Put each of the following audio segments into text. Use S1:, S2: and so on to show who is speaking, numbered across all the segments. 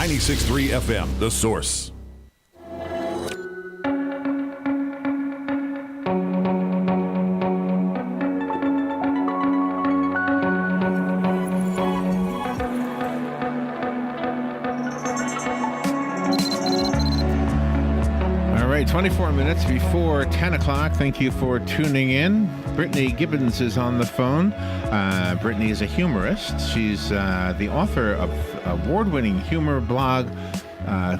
S1: 96.3 FM, The Source.
S2: All right, 24 minutes before 10 o'clock. Thank you for tuning in. Brittany Gibbons is on the phone. Brittany is a humorist. She's the author of award-winning humor blog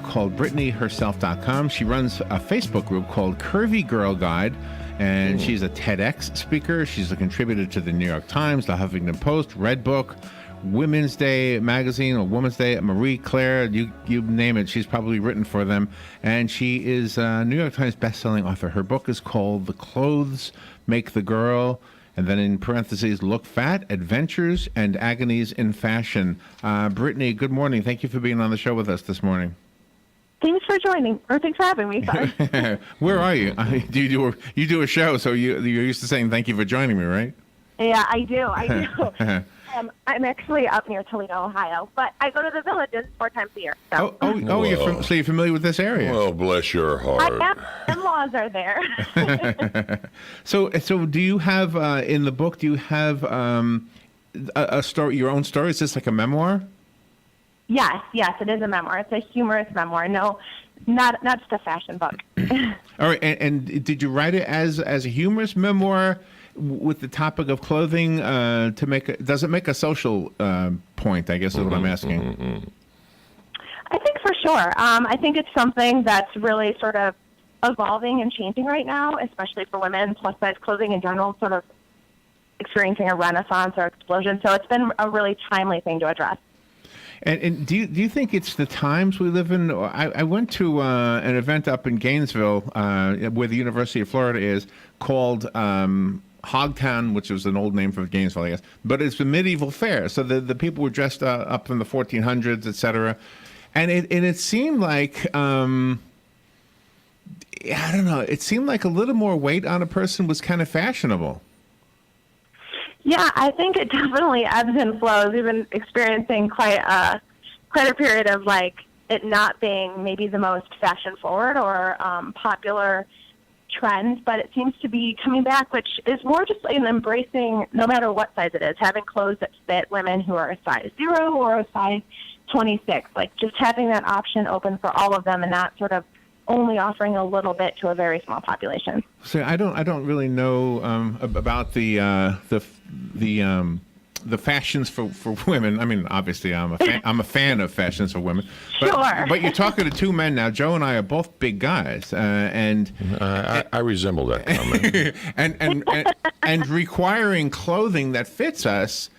S2: called BrittanyHerself.com. She runs a Facebook group called Curvy Girl Guide, and she's a TEDx speaker. She's a contributor to the New York Times, the Huffington Post, Redbook, Women's Day magazine, or Women's Day, Marie Claire, you name it, she's probably written for them. And she is a New York Times bestselling author. Her book is called The Clothes Make the Girl, and then in parentheses, Look Fat, Adventures and Agonies in Fashion. Brittany, good morning. Thank you for being on the show with us this morning.
S3: Thanks for joining, or thanks for having me. Sorry.
S2: Where are you? You do a show, so you're used to saying thank you for joining me, right?
S3: Yeah, I do. I'm actually up near Toledo, Ohio, but I go to the Villages 4 times a year. So.
S2: So you're familiar with this area?
S4: Well, bless your heart.
S3: In-laws are there.
S2: So do you have in the book? Do you have a story, your own story? Is this like a memoir?
S3: Yes, it is a memoir. It's a humorous memoir. No, not just a fashion book.
S2: All right, and did you write it as a humorous memoir with the topic of clothing does it make a social point, I guess is what I'm asking.
S3: I think for sure. I think it's something that's really sort of evolving and changing right now, especially for women. Plus size clothing in general sort of experiencing a renaissance or explosion. So it's been a really timely thing to address.
S2: And do you think it's the times we live in? I went to an event up in Gainesville, where the University of Florida is, called Hogtown, which was an old name for Gainesville, I guess. But it's a medieval fair, so the people were dressed up in the 1400s, etc. And it seemed like I don't know. It seemed like a little more weight on a person was kind of fashionable.
S3: Yeah, I think it definitely ebbs and flows. We've been experiencing quite a period of like it not being maybe the most fashion forward or popular trend, but it seems to be coming back, which is more just like an embracing, no matter what size it is, having clothes that fit women who are a size 0 or a size 26. Like just having that option open for all of them and not sort of only offering a little bit to a very small population.
S2: So I don't really know about the fashions for women. I mean, obviously, I'm a fan of fashions for women. But,
S3: sure.
S2: But you're talking to two men now. Joe and I are both big guys, and
S4: I resemble that comment.
S2: and requiring clothing that fits us.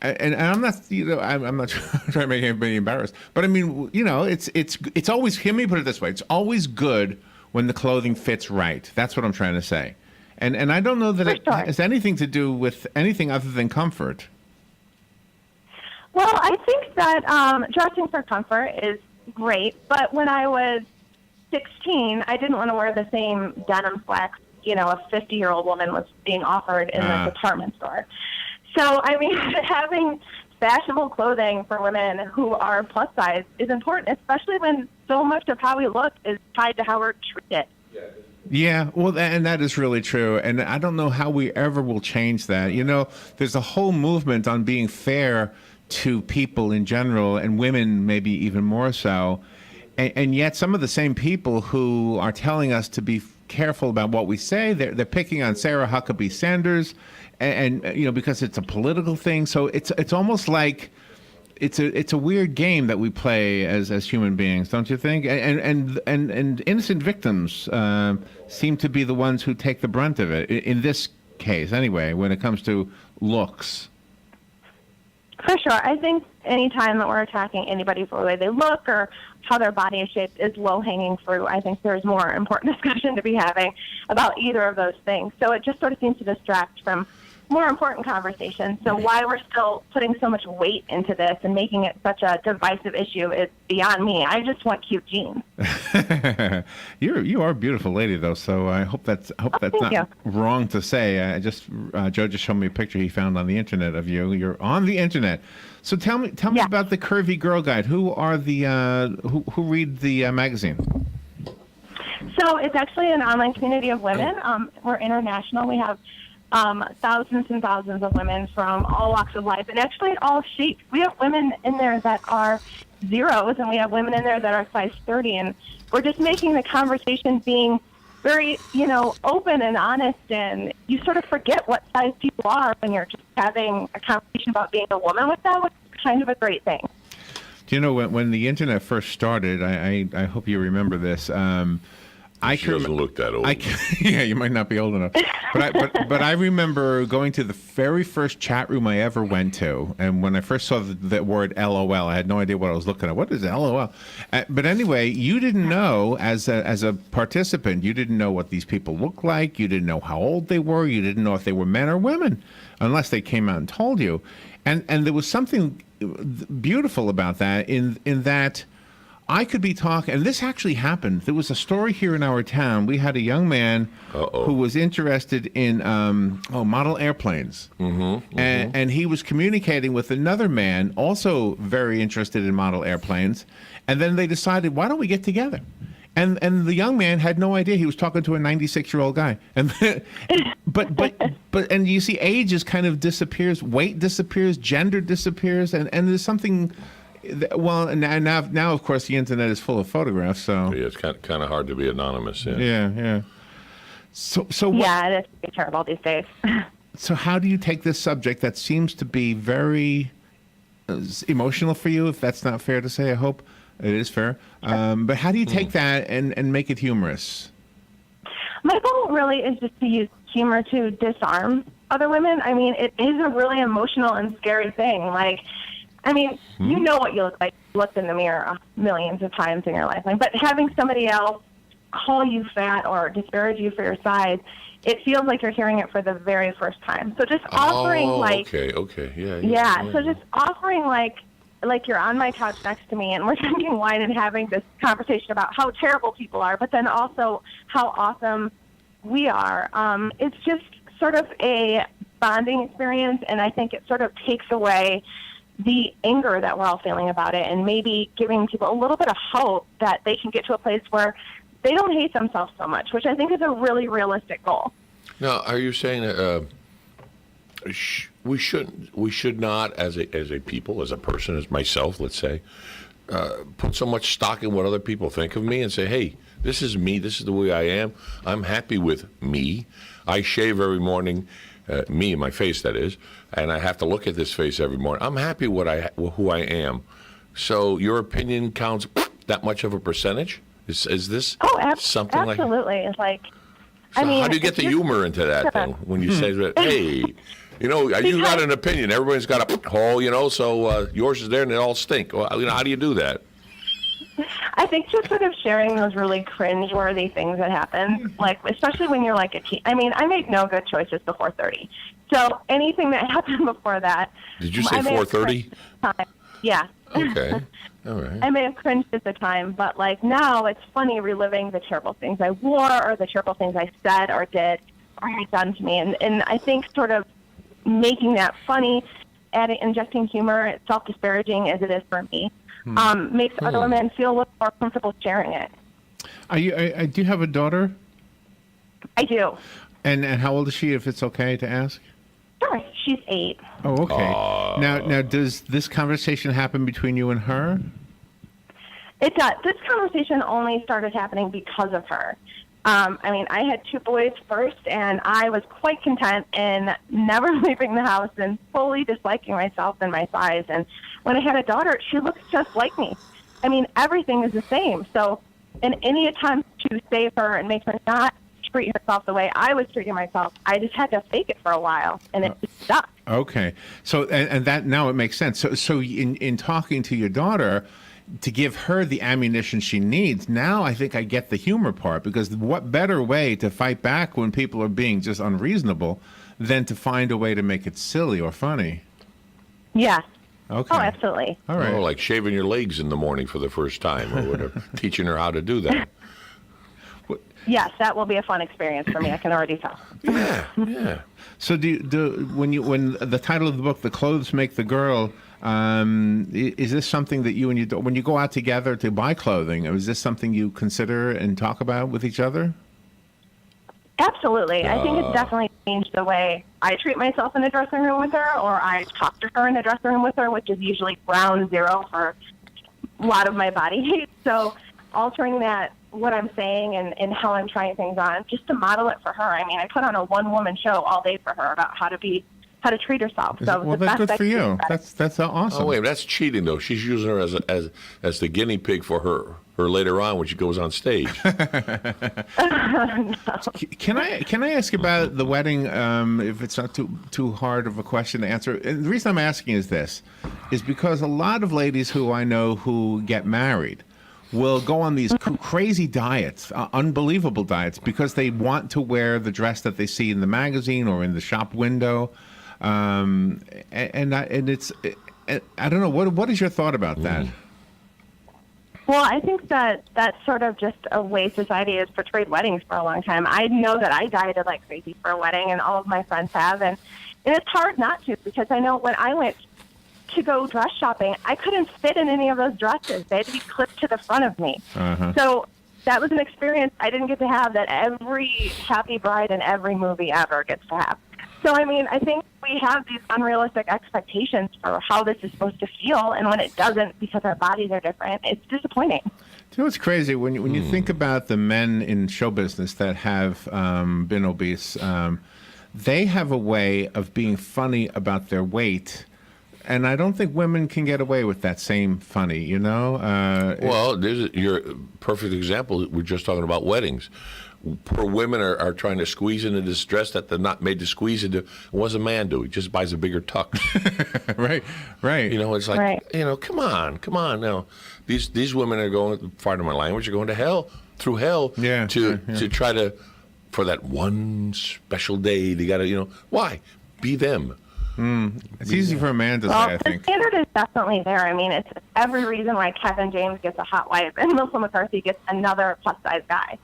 S2: And I'm not, I'm not trying to make anybody embarrassed, but I mean, it's always. Let me put it this way: it's always good when the clothing fits right. That's what I'm trying to say. And I don't know that it has anything to do with anything other than comfort.
S3: Well, I think that dressing for comfort is great, but when I was 16, I didn't want to wear the same denim slacks, a 50-year-old woman was being offered in the department store. So, I mean, having fashionable clothing for women who are plus size is important, especially when so much of how we look is tied to how we're treated.
S2: Yeah, well, and that is really true. And I don't know how we ever will change that. There's a whole movement on being fair to people in general, and women maybe even more so. And yet some of the same people who are telling us to be careful about what we say, they're picking on Sarah Huckabee Sanders, and because it's a political thing. So it's almost like it's a weird game that we play as human beings, don't you think? And innocent victims seem to be the ones who take the brunt of it in this case, anyway. When it comes to looks.
S3: For sure. I think any time that we're attacking anybody for the way they look or how their body is shaped is low-hanging fruit. I think there's more important discussion to be having about either of those things. So it just sort of seems to distract from more important conversations. So why we're still putting so much weight into this and making it such a divisive issue is beyond me. I just want cute jeans.
S2: You are a beautiful lady, though. So I hope that's not
S3: you.
S2: wrong to say. Joe just showed me a picture he found on the internet of you. You're on the internet. So tell me about the Curvy Girl Guide. Who are the who read the magazine?
S3: So it's actually an online community of women. We're international. We have thousands and thousands of women from all walks of life, and actually all shapes. We have women in there that are zeros, and we have women in there that are size 30, and we're just making the conversation being very, open and honest, and you sort of forget what size people are when you're just having a conversation about being a woman with them, which is kind of a great thing.
S2: Do you know when the internet first started? I hope you remember this.
S4: She doesn't look that old.
S2: Yeah, you might not be old enough. But I remember going to the very first chat room I ever went to, and when I first saw the word LOL, I had no idea what I was looking at. What is LOL? But anyway, you didn't know as a participant, you didn't know what these people looked like. You didn't know how old they were. You didn't know if they were men or women, unless they came out and told you. And there was something beautiful about that in that I could be talking, and this actually happened. There was a story here in our town. We had a young man who was interested in model airplanes. And he was communicating with another man, also very interested in model airplanes. And then they decided, why don't we get together? And the young man had no idea he was talking to a 96-year-old guy. And but you see, age just kind of disappears, weight disappears, gender disappears, and there's something. Well, now of course the internet is full of photographs. So
S4: yeah, it's kind of hard to be anonymous.
S2: Yeah. So
S3: yeah, it is pretty terrible these days.
S2: So how do you take this subject that seems to be very emotional for you? If that's not fair to say, I hope it is fair. But how do you take that and make it humorous? My
S3: goal really is just to use humor to disarm other women. I mean, it is a really emotional and scary thing. You know what you look like. You looked in the mirror millions of times in your lifetime. But having somebody else call you fat or disparage you for your size, it feels like you're hearing it for the very first time. So just offering Yeah. So just offering like you're on my couch next to me and we're drinking wine and having this conversation about how terrible people are, but then also how awesome we are. It's just sort of a bonding experience, and I think it sort of takes away the anger that we're all feeling about it, and maybe giving people a little bit of hope that they can get to a place where they don't hate themselves so much, which I think is a really realistic goal.
S4: Now, are you saying that we should not, as a people, as a person, as myself, let's say, put so much stock in what other people think of me and say, hey, this is me, this is the way I am, I'm happy with me, I shave every morning, me, my face, that is, and I have to look at this face every morning. I'm happy with who I am. So your opinion counts that much of a percentage? Is this something like...
S3: Absolutely. It's like...
S4: So how do you get the humor into that, then, when you say that, hey, you got an opinion, everybody's got a hole, so yours is there and they all stink. Well, how do you do that?
S3: I think just sort of sharing those really cringe-worthy things that happen, like especially when you're like a teen. I mean, I made no good choices before 30. So anything that happened before that...
S4: Did you say 4:30?
S3: Yeah.
S4: Okay. All right.
S3: I may have cringed at the time, but now it's funny reliving the terrible things I wore or the terrible things I said or did or had done to me. And I think sort of making that funny, injecting humor, self-disparaging as it is for me, makes other women feel a little more comfortable sharing it.
S2: Do you have a daughter?
S3: I do.
S2: And how old is she, if it's okay to ask?
S3: Sure, she's 8.
S2: Oh, okay. Now, does this conversation happen between you and her?
S3: It does. This conversation only started happening because of her. I had 2 boys first, and I was quite content in never leaving the house and fully disliking myself and my size. And when I had a daughter, she looks just like me. Everything is the same. So in any attempt to save her and make her not treat herself the way I was treating myself, I just had to fake it for a while, and it just stuck.
S2: Okay. So, and that now it makes sense. So in talking to your daughter, to give her the ammunition she needs, now I think I get the humor part, because what better way to fight back when people are being just unreasonable than to find a way to make it silly or funny.
S3: Yeah.
S2: Okay.
S3: Oh, absolutely.
S2: All right.
S4: Oh, like shaving your legs in the morning for the first time or whatever. Teaching her how to do that.
S3: Yes, that will be a fun experience for me. I can already tell.
S4: Yeah.
S2: So when the title of the book, "The Clothes Make the Girl," is this something that you and you when you go out together to buy clothing? Is this something you consider and talk about with each other?
S3: Absolutely. I think it's definitely changed the way I treat myself in the dressing room with her, or I talk to her in the dressing room with her, which is usually ground zero for a lot of my body. So altering that, what I'm saying and how I'm trying things on, just to model it for her. I mean, I put on a one-woman show all day for her about how to treat herself. So
S2: Well, that's good for you. That's awesome.
S4: Oh wait, that's cheating though. She's using her as the guinea pig for her later on when she goes on stage.
S2: Can I ask about the wedding? If it's not too hard of a question to answer, and the reason I'm asking is this, is because a lot of ladies who I know who get married will go on these crazy diets, unbelievable diets, because they want to wear the dress that they see in the magazine or in the shop window, and it's I don't know what is your thought about that?
S3: Well, I think that that's sort of just a way society has portrayed weddings for a long time. I know that I dieted like crazy for a wedding, and all of my friends have, and it's hard not to, because I know when I went to go dress shopping, I couldn't fit in any of those dresses. They had to be clipped to the front of me. So that was an experience I didn't get to have that every happy bride in every movie ever gets to have. So, I mean, I think we have these unrealistic expectations for how this is supposed to feel, and when it doesn't, because our bodies are different, it's disappointing.
S2: You know what's crazy? When you think about the men in show business that have been obese, they have a way of being funny about their weight. And I don't think women can get away with that same funny, you know?
S4: Well, there's your perfect example. We're just talking about weddings. Poor women are trying to squeeze into this dress that they're not made to squeeze into. What does a man do? He just buys a bigger tux.
S2: Right.
S4: You know, it's like,
S3: Right.
S4: you know, come on. Now, these women are going, pardon my language, are going to hell, through hell to try to, for that one special day, they got to, you know, why? Be them.
S2: It's easy for a man to say, I
S3: The
S2: think.
S3: standard is definitely there. I mean, it's every reason why Kevin James gets a hot wife and Melissa McCarthy gets another plus-size guy.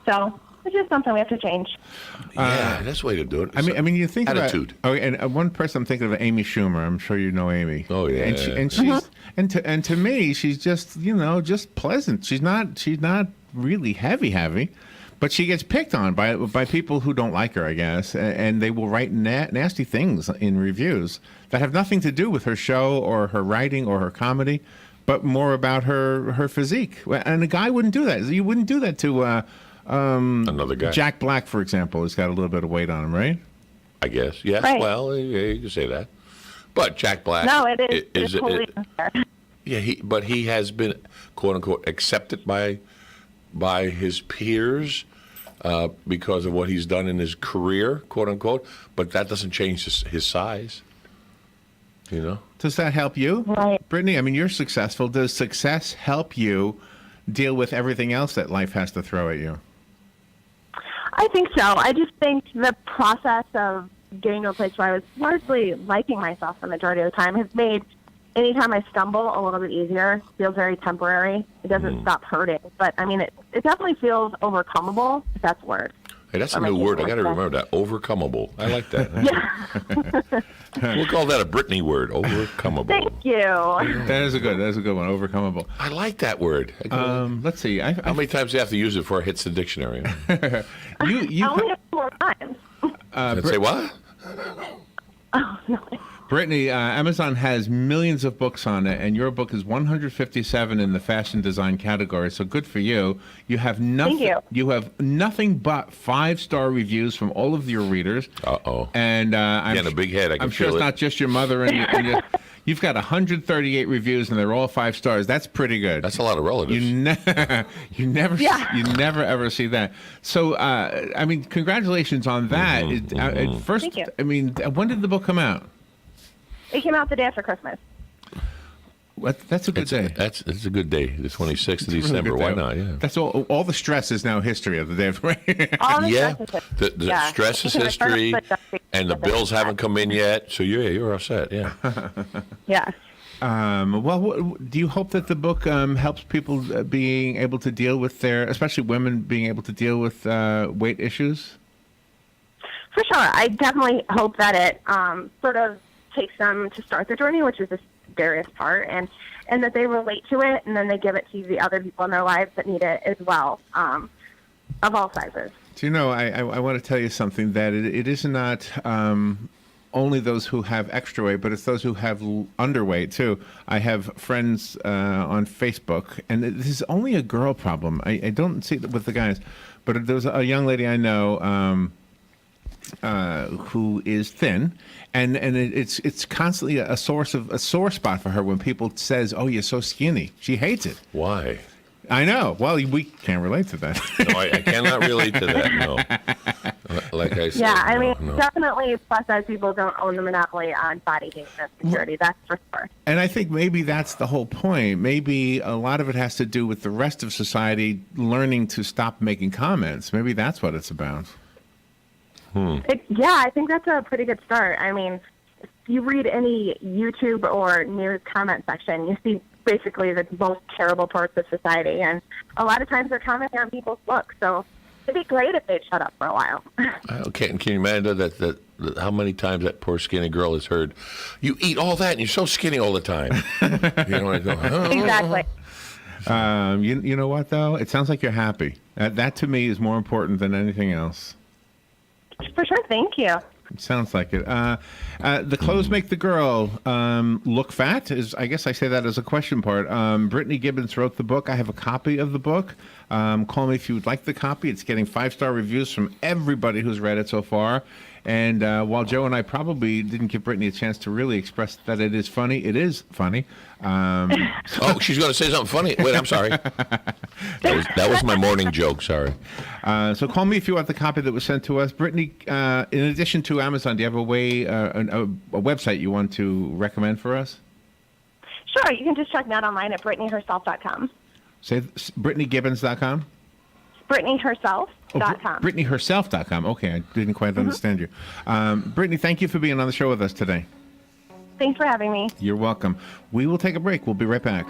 S3: So it's just something we have to change.
S4: Yeah, that's the way to do it.
S2: I mean, you think
S4: attitude.
S2: about. Oh, and one person I'm thinking of, Amy Schumer. I'm sure you know Amy.
S4: Oh yeah.
S2: And she's and to me, she's just just pleasant. She's not really heavy. But she gets picked on by people who don't like her, I guess, and they will write nasty things in reviews that have nothing to do with her show or her writing or her comedy, but more about her physique. And a guy wouldn't do that. You wouldn't do that to
S4: another guy.
S2: Jack Black, for example, who's got a little bit of weight on him, right?
S4: I guess. Yes.
S3: Right.
S4: Well, yeah, you can say that. But Jack Black.
S3: No, it is. It's totally unfair.
S4: Yeah, he has been, quote unquote, accepted by his peers because of what he's done in his career, quote unquote. But that doesn't change his size. You know?
S2: Does that help you,
S3: Right.
S2: Brittany? I mean, you're successful. Does success help you deal with everything else that life has to throw at you?
S3: I think so. I just think the process of getting to a place where I was largely liking myself the majority of the time has made anytime I stumble a little bit easier. It feels very temporary. It doesn't stop hurting. But, I mean, it definitely feels overcomeable, if that's a word.
S4: Hey, that's a new word. I got to remember that. Overcomeable. I like that.
S3: Yeah.
S4: We'll call that a Brittany word. Overcomeable.
S3: Thank you.
S2: That is a good one. Overcomeable.
S4: I like that word.
S2: Let's see.
S4: How many times do you have to use it before it hits the dictionary?
S2: You
S3: I only have 4 times.
S4: Say what?
S3: Oh, no.
S2: Brittany, Amazon has millions of books on it, and your book is 157 in the fashion design category. So good for you. You have nothing.
S3: Thank you.
S2: You have nothing but 5-star reviews from all of your readers.
S4: Uh-oh.
S2: And
S4: I'm getting a big head.
S2: I'm sure it's not just your mother and you've got 138 reviews, and they're all 5 stars. That's pretty good.
S4: That's a lot of relatives.
S2: You never ever see that. So, I mean, congratulations on that. First,
S3: Thank you.
S2: I mean, when did the book come out?
S3: It came out the day after Christmas.
S2: That's a good day.
S4: It's a good day. The 26th of December.
S2: Really
S4: Why
S2: day.
S4: not? Yeah.
S2: That's all the stress is now history of the day.
S3: All the
S4: Yeah.
S3: stress is
S4: The stress is history, and the bills haven't come in yet. So you're all set. Yeah.
S3: Yes.
S2: Do you hope that the book helps people being able to deal with especially women being able to deal with weight issues?
S3: For sure. I definitely hope that it sort of takes them to start the journey, which is the scariest part, and that they relate to it, and then they give it to the other people in their lives that need it as well, of all sizes.
S2: Do you know, I want to tell you something, that it is not only those who have extra weight, but it's those who have underweight, too. I have friends on Facebook, and this is only a girl problem. I don't see it with the guys, but there's a young lady I know who is thin, and it's constantly a sore spot for her when people says, "Oh, you're so skinny." She hates it.
S4: Why?
S2: I know. Well, we can't relate to that.
S4: No, I cannot relate to that. No. Like I said.
S3: Yeah, I mean,
S4: no.
S3: definitely plus size people don't own the monopoly on body gain and security. That's for sure.
S2: And I think maybe that's the whole point. Maybe a lot of it has to do with the rest of society learning to stop making comments. Maybe that's what it's about.
S3: Yeah, I think that's a pretty good start. I mean, if you read any YouTube or news comment section, you see basically the most terrible parts of society. And a lot of times they're commenting on people's looks. So it'd be great if they'd shut up for a while.
S4: Okay, and can you imagine that how many times that poor skinny girl has heard, "You eat all that and you're so skinny all the time." You know, I go, oh.
S3: Exactly.
S2: You know what, though? It sounds like you're happy. That to me is more important than anything else.
S3: For sure. Thank you.
S2: It sounds like it. The clothes make the girl look fat. I guess I say that as a question part. Brittany Gibbons wrote the book. I have a copy of the book. Call me if you would like the copy. It's getting 5-star reviews from everybody who's read it so far. And while Joe and I probably didn't give Brittany a chance to really express that it is funny, it is funny.
S4: Oh, she's going to say something funny. Wait, I'm sorry. That was my morning joke. Sorry.
S2: So call me if you want the copy that was sent to us. Brittany, in addition to Amazon, do you have a website you want to recommend for us?
S3: Sure. You can just check me out online at BrittanyHerself.com.
S2: Say BrittanyGibbons.com?
S3: BrittanyHerself.com.
S2: BrittanyHerself.com. Okay, I didn't quite understand you. Brittany, thank you for being on the show with us today.
S3: Thanks for having me.
S2: You're welcome. We will take a break. We'll be right back.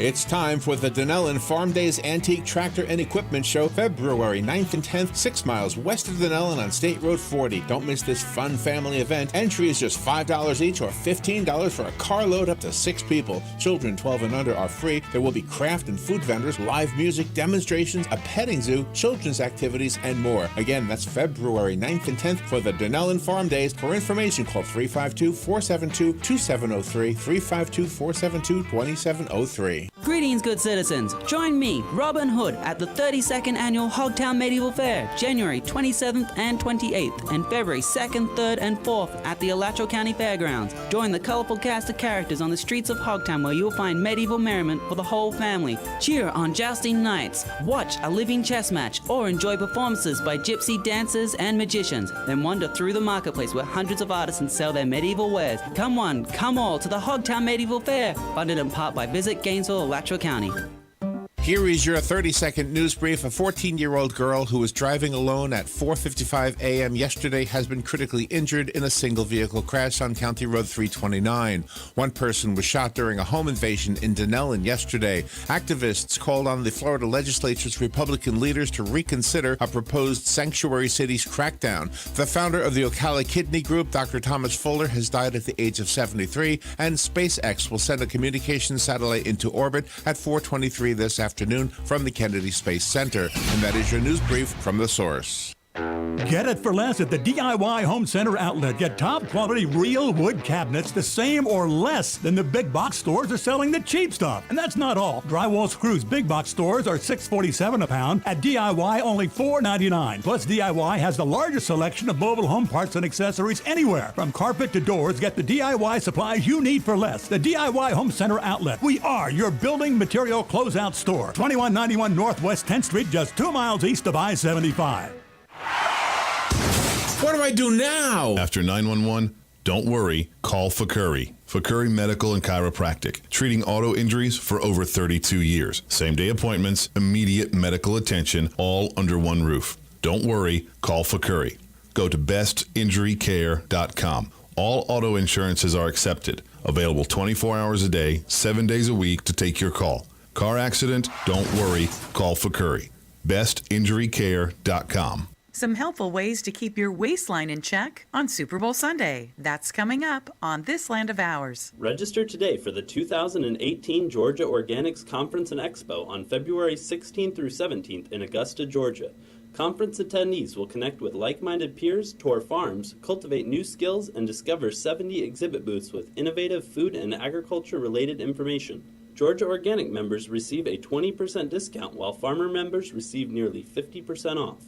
S2: It's time for the Dunellen Farm Days Antique Tractor and Equipment Show, February 9th and 10th, 6 miles west of Dunellen on State Road 40. Don't miss this fun family event. Entry is just $5 each or $15 for a carload up to 6 people. Children 12 and under are free. There will be craft and food vendors, live music, demonstrations, a petting zoo, children's activities, and more. Again, that's February 9th and 10th for the Dunellen Farm Days. For information, call 352-472-2703, 352-472-2703.
S5: Greetings, good citizens. Join me, Robin Hood, at the 32nd Annual Hogtown Medieval Fair, January 27th and 28th, and February 2nd, 3rd, and 4th at the Alachua County Fairgrounds. Join the colorful cast of characters on the streets of Hogtown, where you will find medieval merriment for the whole family. Cheer on jousting nights, watch a living chess match, or enjoy performances by gypsy dancers and magicians. Then wander through the marketplace where hundreds of artisans sell their medieval wares. Come one, come all to the Hogtown Medieval Fair, funded in part by Visit Gainesville, Alachua County.
S2: Here is your 30-second news brief. A 14-year-old girl who was driving alone at 4:55 a.m. yesterday has been critically injured in a single-vehicle crash on County Road 329. One person was shot during a home invasion in Dunellen yesterday. Activists called on the Florida legislature's Republican leaders to reconsider a proposed sanctuary cities crackdown. The founder of the Ocala Kidney Group, Dr. Thomas Fuller, has died at the age of 73, and SpaceX will send a communications satellite into orbit at 4:23 this afternoon from the Kennedy Space Center. And that is your news brief from The Source.
S6: Get it for less at the DIY Home Center outlet. Get top quality real wood cabinets the same or less than the big box stores are selling the cheap stuff. And that's not all. Drywall screws big box stores are $6.47 a pound. At DIY, only $4.99. Plus, DIY has the largest selection of mobile home parts and accessories anywhere. From carpet to doors, get the DIY supplies you need for less. The DIY Home Center outlet. We are your building material closeout store. 2191 Northwest 10th Street, just 2 miles east of I-75.
S7: What do I do now?
S1: After 911, don't worry, call Fakuri. Fakuri Medical and Chiropractic, treating auto injuries for over 32 years. Same-day appointments, immediate medical attention, all under one roof. Don't worry, call Fakuri. Go to bestinjurycare.com. All auto insurances are accepted. Available 24 hours a day, 7 days a week to take your call. Car accident? Don't worry, call Fakuri. bestinjurycare.com.
S8: Some helpful ways to keep your waistline in check on Super Bowl Sunday. That's coming up on This Land of Ours.
S9: Register today for the 2018 Georgia Organics Conference and Expo on February 16th through 17th in Augusta, Georgia. Conference attendees will connect with like-minded peers, tour farms, cultivate new skills, and discover 70 exhibit booths with innovative food and agriculture-related information. Georgia Organic members receive a 20% discount, while farmer members receive nearly 50% off.